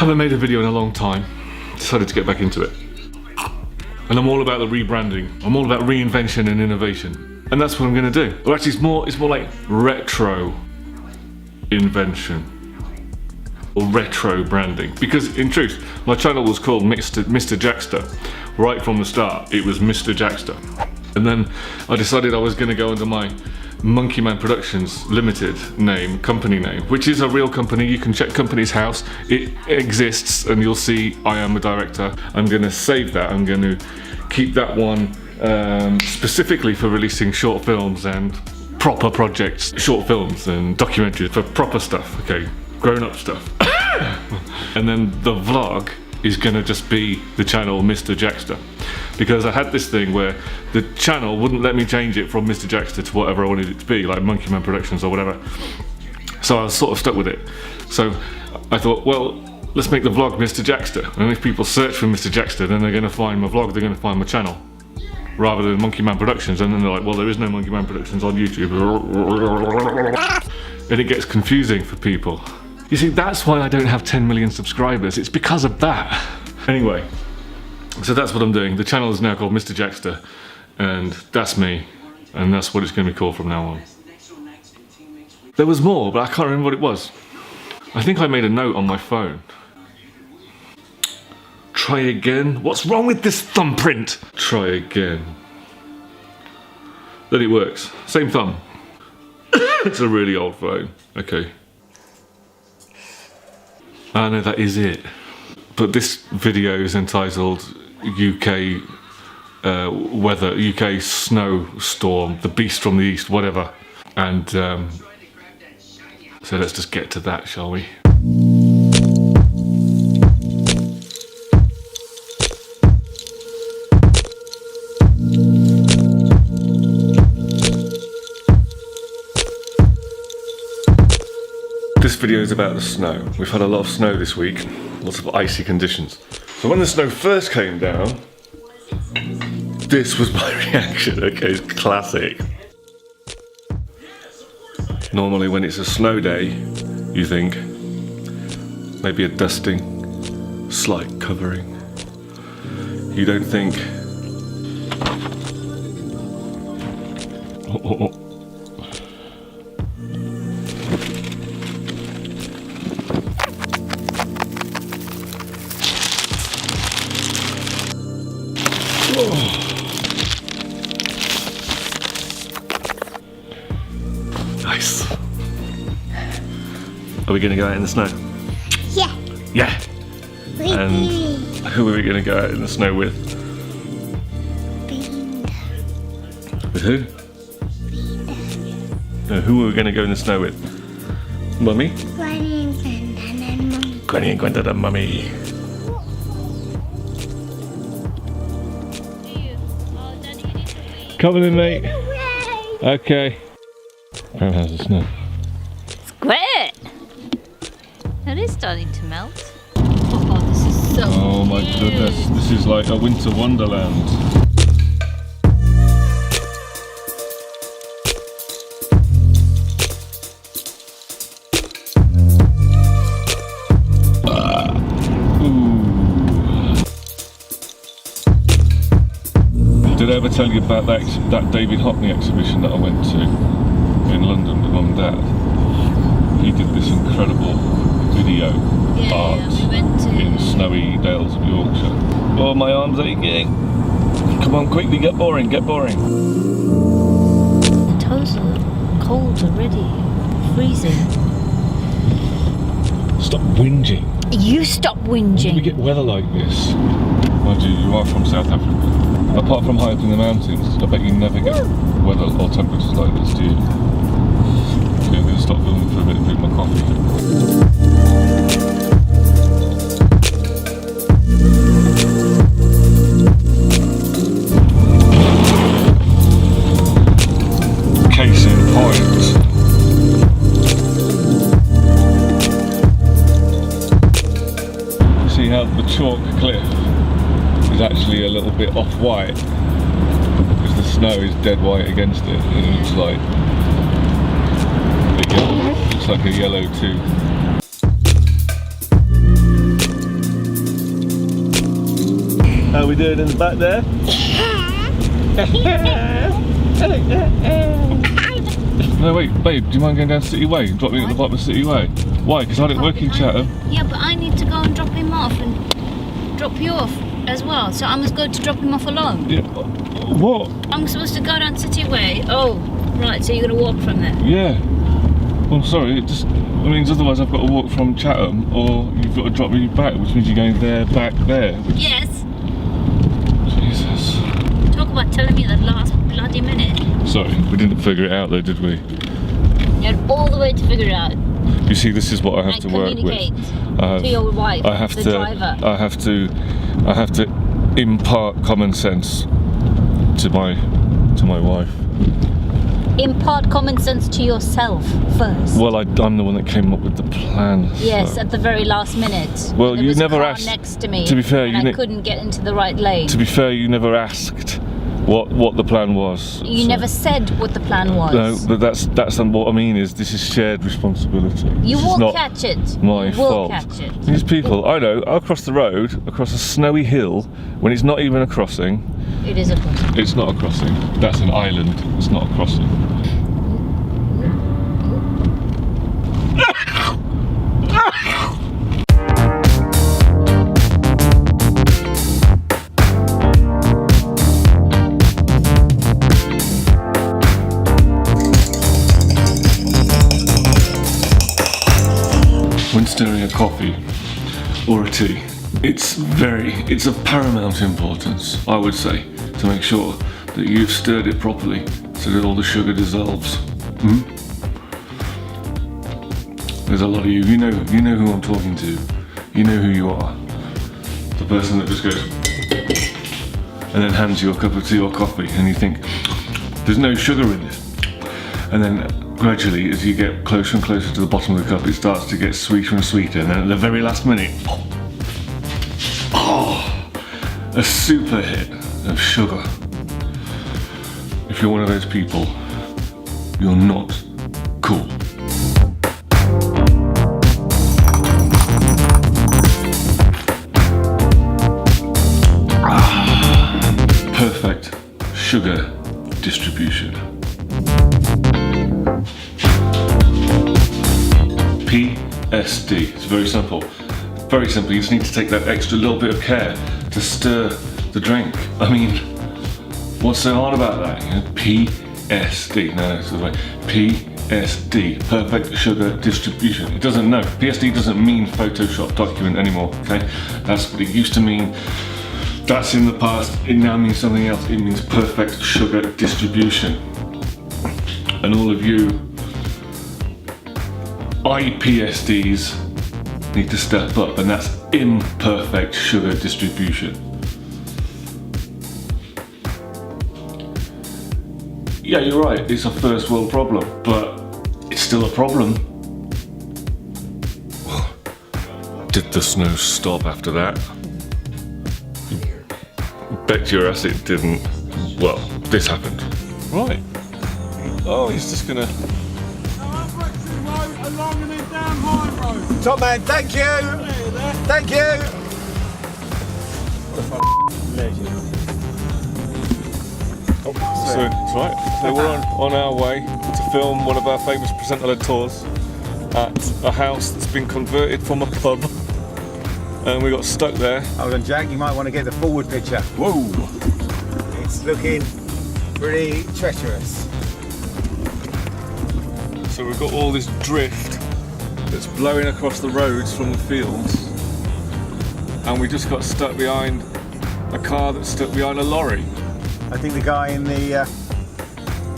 Haven't made a video in a long time. Decided to get back into it. And I'm all about the rebranding. I'm all about reinvention and innovation. And that's what I'm gonna do. Or actually it's more like retro invention. Or retro branding. Because in truth, my channel was called Mr. Jaxxta. Right from the start, it was Mr. Jaxxta. And then I decided I was gonna go under my Monkey Man Productions Limited name, company name, which is a real company. You can check Company's House. It exists and you'll see I am a director. I'm gonna save that. I'm gonna keep that one specifically for releasing short films and proper projects. Short films and documentaries for proper stuff, okay, grown-up stuff. And then the vlog is gonna just be the channel Mr. Jaxxta. Because I had this thing where the channel wouldn't let me change it from Mr. Jaxxta to whatever I wanted it to be, like Monkey Man Productions or whatever. So I was sort of stuck with it. So I thought, well, let's make the vlog Mr. Jaxxta. And if people search for Mr. Jaxxta, then they're gonna find my vlog, they're gonna find my channel. Rather than Monkey Man Productions, and then they're like, well, there is no Monkey Man Productions on YouTube. And it gets confusing for people. You see, that's why I don't have 10 million subscribers. It's because of that. Anyway. So that's what I'm doing. The channel is now called Mr. Jaxxta, and that's me, and that's what it's going to be called from now on. There was more, but I can't remember what it was. I think I made a note on my phone. Try again? What's wrong with this thumbprint? Try again. Then it works. Same thumb. It's a really old phone. Okay. I know that is it. But this video is entitled UK weather, UK snowstorm, the beast from the east, whatever. And so let's just get to that, shall we? This video is about the snow. We've had a lot of snow this week, lots of icy conditions. So when the snow first came down, this was my reaction. Okay, it's classic. Normally when it's a snow day, you think maybe a dusting, slight covering. You don't think, oh. Nice. Are we going to go out in the snow? Yeah. Yeah. And who are we going to go out in the snow with? Bean. With who? No, who are we going to go in the snow with? Mummy? Granny and Granddad and Mummy. Granny and Granddad and Mummy. Come on in, mate. Okay. How's the snow? It's great. It is starting to melt. Oh, this is so Oh my cute. goodness, this is like a winter wonderland. Did I ever tell you about that David Hockney exhibition that I went to in London with Mum and Dad? He did this incredible video art we went to in snowy dales of Yorkshire. Oh, my arm's aching. Come on, quickly, get boring, get boring. The toes are cold already. Freezing. Stop whinging. You stop When do we whinging. get weather like this? Mind you are from South Africa. Apart from high up in the mountains, I bet you never get weather or temperatures like this, do you? Okay, I'm going to stop filming for a bit and drink my coffee. Case in point. See how the chalk cliff is actually a little bit off-white because the snow is dead white against it, and it looks like a yellow. Looks like a yellow too. How are we doing in the back there? No, wait, babe, do you mind going down City Way and drop me at the bottom of City Way? Why? Because I don't work in Chatham. Yeah, but I need to go and drop him off and drop you off as well. So I must go to drop him off alone. Yeah. What? I'm supposed to go down City Way. Oh, right, so you're going to walk from there? Yeah. Well, sorry, it just means otherwise I've got to walk from Chatham or you've got to drop me back, which means you're going there, back, there. Yes. Jesus. Talk about telling me the last bloody minute. Sorry, we didn't figure it out though, did we? You had all the way to figure it out. You see, this is what I have to work with. To your wife, the driver. I have to impart common sense to my wife. Impart common sense to yourself first. Well, I'm the one that came up with the plan. Yes, so. at the very last minute. Well, there you was never a car asked. next to me. To be fair, and I couldn't get into the right lane. To be fair, you never asked what the plan was. You never said what the plan was. No, but that's what I mean. Is this is shared responsibility. You this will is not catch it. My you will fault. catch it. These people, I know. I'll cross the road across a snowy hill when it's not even a crossing. It is a crossing. It's not a crossing. That's an island. It's not a crossing. When stirring a coffee or a tea, it's of paramount importance, I would say, to make sure that you've stirred it properly so that all the sugar dissolves. There's a lot of you know who I'm talking to. You know who you are. The person that just goes and then hands you a cup of tea or coffee and you think, there's no sugar in this. And then gradually, as you get closer and closer to the bottom of the cup, it starts to get sweeter and sweeter, and then at the very last minute, a super hit of sugar. If you're one of those people, you're not cool. Perfect sugar distribution. PSD. It's very simple. Very simple. You just need to take that extra little bit of care to stir the drink. I mean, what's so hard about that? You know, PSD. No, it's the way. PSD. Perfect sugar distribution. It doesn't know. PSD doesn't mean Photoshop document anymore. Okay, that's what it used to mean. That's in the past. It now means something else. It means perfect sugar distribution. And all of you IPSDs need to step up, and that's imperfect sugar distribution. Yeah, you're right, it's a first world problem, but it's still a problem. Did the snow stop after that? Bet your ass it didn't. Well, this happened. Right. Oh, he's just gonna... Along and then down High Road. Top man, thank you! Thank you! What a legend. So, it's right. So we're on our way to film one of our famous presenter-led tours at a house that's been converted from a pub. And we got stuck there. Hold on, Jack, you might want to get the forward picture. Whoa! It's looking pretty treacherous. So we've got all this drift that's blowing across the roads from the fields, and we just got stuck behind a car that's stuck behind a lorry. I think the guy in the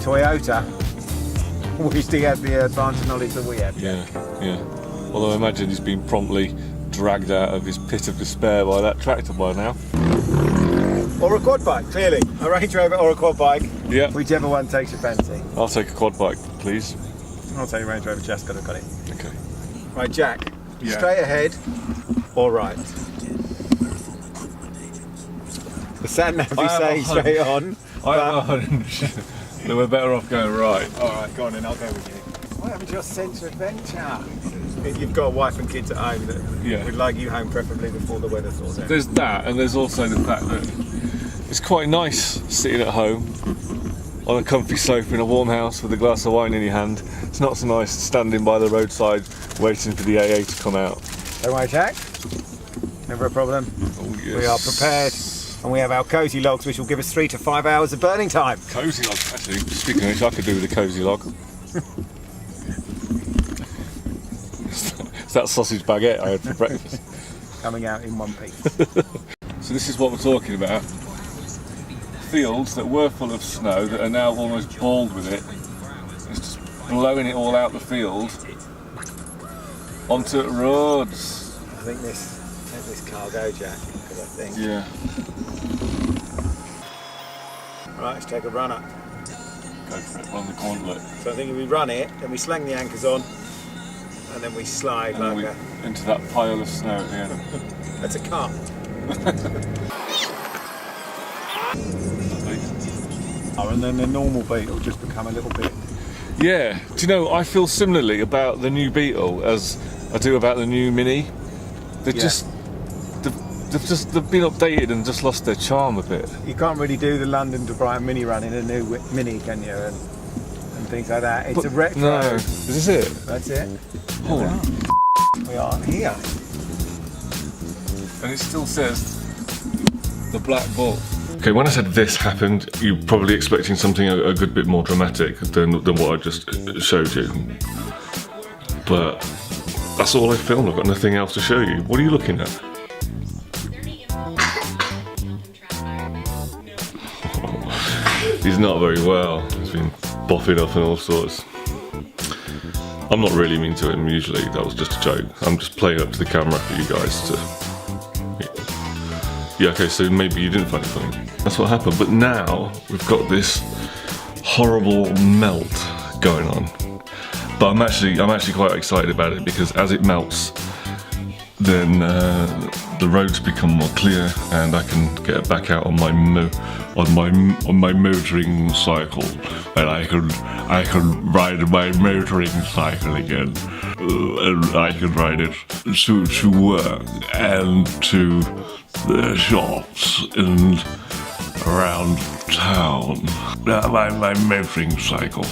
Toyota wished he had the advanced knowledge that we have. Yeah. Although I imagine he's been promptly dragged out of his pit of despair by that tractor by now. Or a quad bike, clearly. A Range Rover or a quad bike. Yeah. Whichever one takes your fancy. I'll take a quad bike, please. I'll take Range Rover, just got it. Okay. Right, Jack. Yeah. Straight ahead or right? The sat nav is saying straight on. No, we're better off going right. Alright, go on then, I'll go with you. I have a just sense of adventure. You've got a wife and kids at home that Yeah. would like you home preferably before the weather sorts out. There's that, and there's also the fact that it's quite nice sitting at home on a comfy sofa in a warm house with a glass of wine in your hand. It's not so nice standing by the roadside waiting for the AA to come out. Don't worry, Jack. Never a problem. Oh, yes. We are prepared, and we have our cosy logs, which will give us 3 to 5 hours of burning time. Cosy log, actually. Speaking of which, I could do with a cosy log. It's that sausage baguette I had for breakfast. Coming out in one piece. So this is what we're talking about. Fields that were full of snow that are now almost bald with it. It's just blowing it all out the field onto roads. I think let this car go, Jack, because I think. Yeah. Right, let's take a run up. Go for it, run the gauntlet. So I think if we run it, then we slang the anchors on, and then we slide And then like into that pile of snow at the end. that's a car. Oh, and then the normal beat will just become a little bit. Yeah. Do you know, I feel similarly about the new Beetle as I do about the new Mini. They've Yeah. they've been updated and just lost their charm a bit. You can't really do the London to Brighton Mini run in a new Mini, can you? And things like that. It's a retro. No. Is this it? That's it. Hold on. We are here. And it still says the Black Bull. Okay, when I said this happened, you're probably expecting something a good bit more dramatic than what I just showed you. But that's all I filmed. I've got nothing else to show you. What are you looking at? He's not very well. He's been boffing off and all sorts. I'm not really mean to him usually. That was just a joke. I'm just playing up to the camera for you guys to. Yeah, okay, so maybe you didn't find it funny. That's what happened. But now we've got this horrible melt going on. But I'm actually quite excited about it because as it melts, then the roads become more clear and I can get back out on my motoring cycle, and I can ride my motoring cycle again, and I can ride it to work and to the shops and around town. My motoring cycle.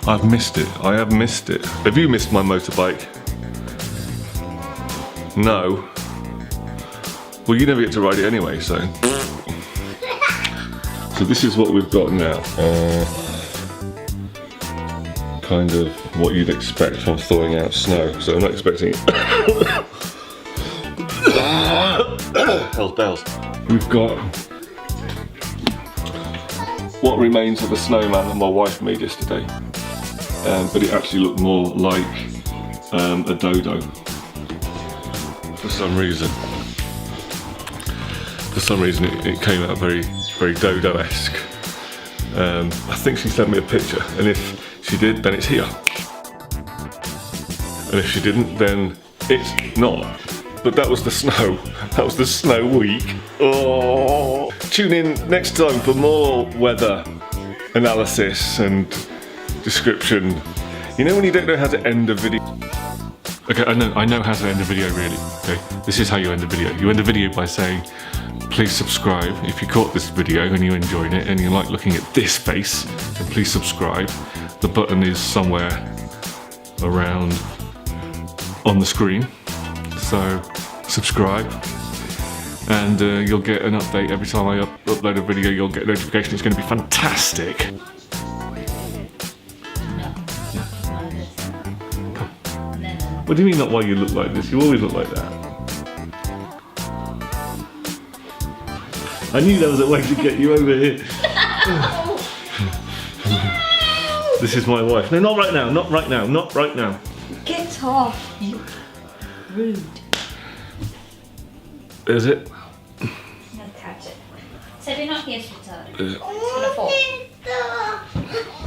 I've missed it. I have missed it. Have you missed my motorbike? No. Well, you never get to ride it anyway, so. So this is what we've got now. Kind of what you'd expect from thawing out snow. So I'm not expecting it. Hell's bells. We've got what remains of a snowman that my wife made yesterday. But it actually looked more like a dodo. For some reason it came out very, very dodo-esque. I think she sent me a picture, and if she did, then it's here. And if she didn't, then it's not. But that was the snow. That was the snow week. Oh! Tune in next time for more weather analysis and description. You know when you don't know how to end a video? Okay, I know how to end a video really. Okay, this is how you end a video. You end a video by saying, please subscribe. If you caught this video and you enjoyed it and you like looking at this face, then please subscribe. The button is somewhere around on the screen. So subscribe and you'll get an update every time I upload a video. You'll get a notification. It's going to be fantastic. What do you mean not why you look like this? You always look like that. I knew there was a way to get you over here. This is my wife. No, not right now, not right now, not right now. Get off, you rude. Is it? I'm gonna catch it. So you're not here, sweetheart. It's gonna fall. Are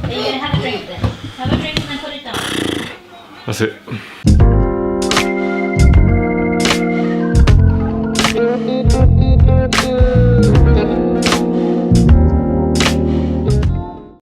you gonna have a drink then? Have a drink and then put it down. That's it.